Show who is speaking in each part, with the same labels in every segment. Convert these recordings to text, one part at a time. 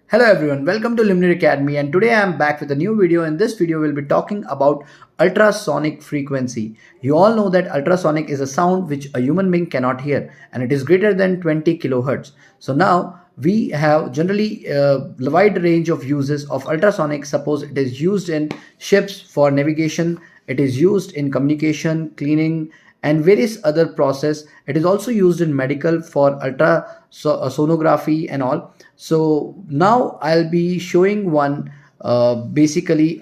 Speaker 1: Hello everyone, welcome to Luminary Academy, and today I am back with a new video. In this video we'll be talking about ultrasonic frequency. You all know that ultrasonic is a sound which a human being cannot hear, and it is greater than 20 kilohertz. So now we have generally a wide range of uses of ultrasonic. Suppose it is used in ships for navigation, it is used in communication, cleaning, and various other process. It is also used in medical for sonography and all. So now I'll be showing one basically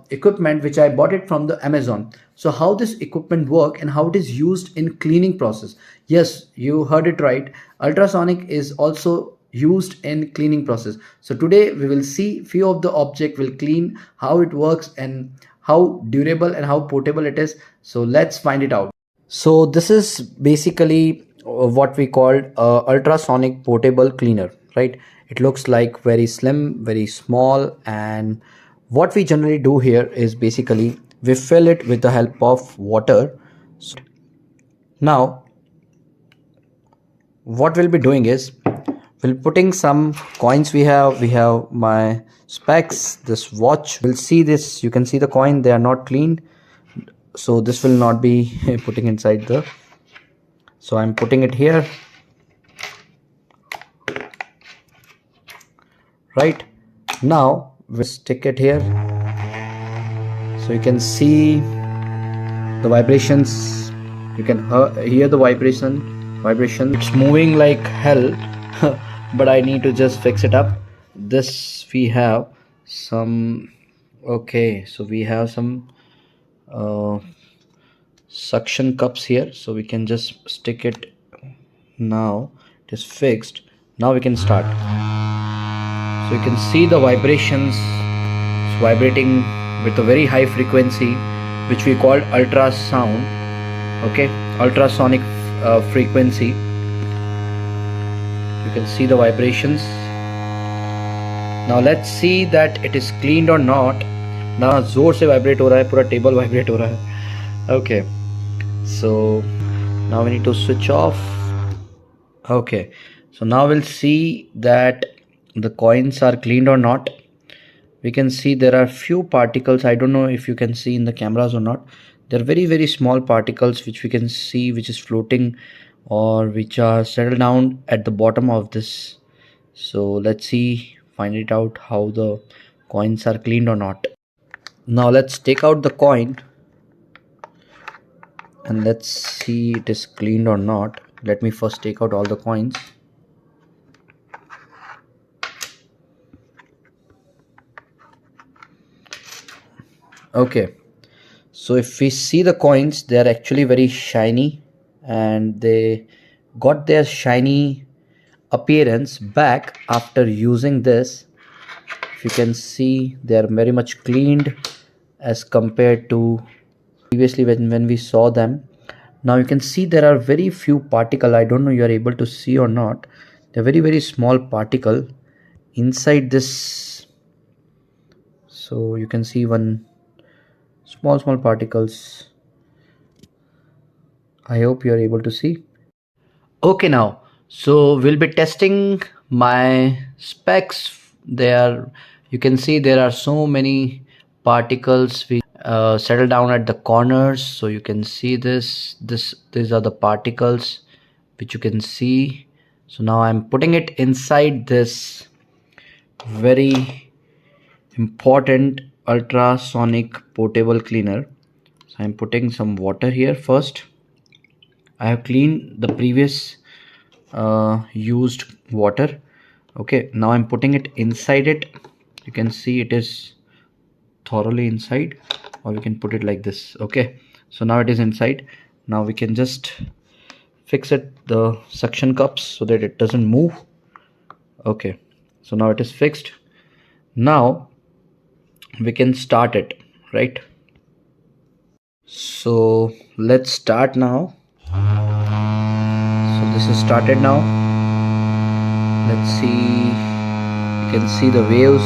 Speaker 1: equipment which I bought it from the Amazon. So how this equipment work and how it is used in cleaning process. Yes, you heard it right. Ultrasonic is also used in cleaning process. So today we will see few of the object will clean, how it works and how durable and how portable it is. So let's find it out. So this is basically what we call ultrasonic portable cleaner, right? It looks like very slim, very small, and what we generally do here is basically we fill it with the help of water. So now what we'll be doing is we'll putting some coins. We have my specs, this watch. We'll see this, you can see the coin, they are not cleaned, so this will not be putting inside the, so I'm putting it here, right? Now we'll stick it here, so you can see the vibrations, you can hear the vibration. It's moving like hell but I need to just fix it up. This we have some, okay, so we have some suction cups here, so we can just stick it. Now it is fixed. Now we can start. So you can see the vibrations. It's vibrating with a very high frequency which we call ultrasound, okay, ultrasonic frequency. You can see the vibrations. Now let's see that it is cleaned or not. Now जोर से vibrate हो रहा है, पूरा table vibrate हो रहा है. Okay, so now we need to switch off. Okay, so now we'll see that the coins are cleaned or not. We can see there are few particles. I don't know if you can see in the cameras or not. They're very small particles which we can see, which is floating or which are settled down at the bottom of this. So let's see, find it out how the coins are cleaned or not. Now let's take out the coin and let's see it is cleaned or not. Let me first take out all the coins. Okay, so if we see the coins, they are actually very shiny and they got their shiny appearance back after using this. If you can see, they are very much cleaned as compared to previously when we saw them. Now you can see there are very few particle. I don't know you are able to see or not. They're very small particle inside this. So you can see one small particles. I hope you are able to see. Okay, now so we'll be testing my specs. There you can see there are so many particles we settle down at the corners. So you can see these are the particles which you can see. So now I'm putting it inside this very important ultrasonic portable cleaner. So I'm putting some water here first. I have cleaned the previous used water. Okay, now I'm putting it inside it. You can see it is thoroughly inside, or we can put it like this. Okay, so now it is inside. Now we can just fix it, the suction cups, so that it doesn't move. Okay, so now it is fixed. Now we can start it, right? So let's start now. So this is started now. Let's see, you can see the waves.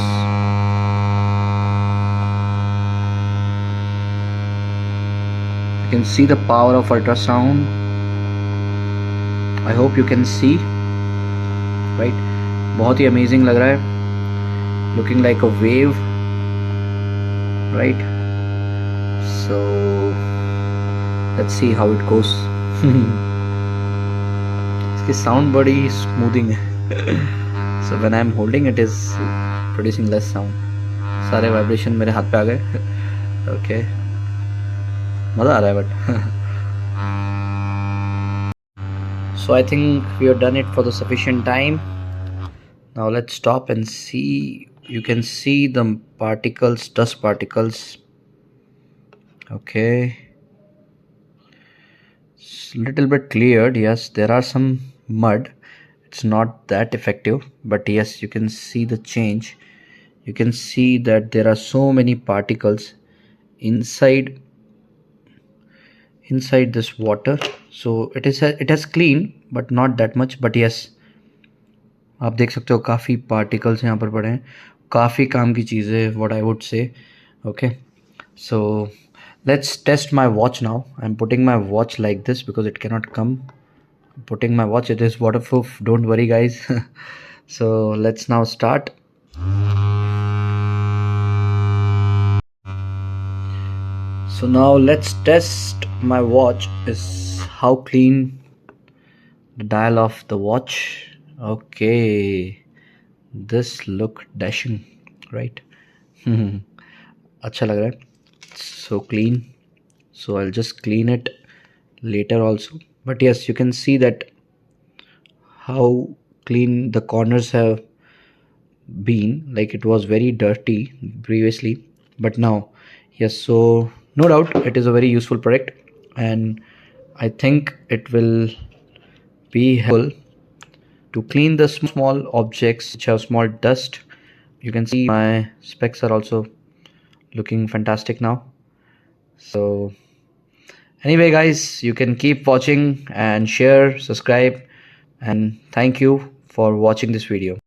Speaker 1: You can see the power of ultrasound. I hope you can see, right? बहुत ही amazing लग रहा है. looking like a wave, right? So let's see how it goes. इसकी sound बड़ी smoothing है. So when I'm holding it is producing less sound. सारे vibration मेरे हाथ पे आ गए. Okay, मज़ा आ रहा है but. So I think we have done it for the sufficient time. Now let's stop and see. You can see the particles, dust particles. Okay, it's a little bit cleared. Yes, there are some mud. It's not that effective, but yes, you can see the change. You can see that there are so many particles inside this water. So it has cleaned, but not that much. But yes, आप देख सकते हो काफ़ी particles यहाँ पर पड़े हैं. काफ़ी काम की चीज़ है, what I would say. Okay, so let's test my watch now. I'm putting my watch like this because it cannot come. Putting my watch, it is waterproof, don't worry guys. So let's now start. So now let's test my watch is how clean the dial of the watch. Okay, this look dashing, right? अच्छा लग रहा है. So clean. So I'll just clean it later also. But yes, you can see that how clean the corners have been. Like it was very dirty previously, but now yes. So no doubt it is a very useful product, and I think it will be helpful to clean the small objects which have small dust. You can see my specs are also looking fantastic now. So anyway guys, you can keep watching and share, subscribe, and thank you for watching this video.